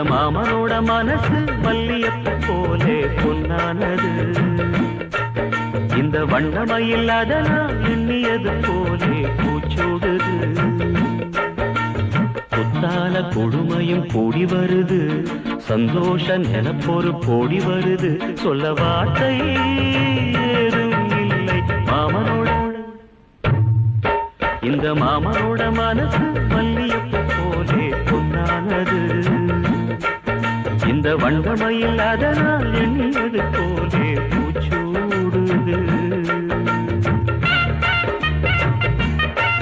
மாமனோட மனசு மல்லியப்பு போலே பொன்னானது. இந்த வண்ணமயில் அதனால் எண்ணியது போலே பூச்சோடுது. குத்தால கொடுமையும் கூடி வருது, சந்தோஷ நிலப்பொரு கோடி வருது. சொல்ல வார்த்தை ஏதும் இல்லை மாமனோட. இந்த மாமனோட மனசு மல்லியப்பு போலே பொன்னானது. இந்த வண்ணமயில் அதனால் எண்ணியது போலே பூச்சூடுது.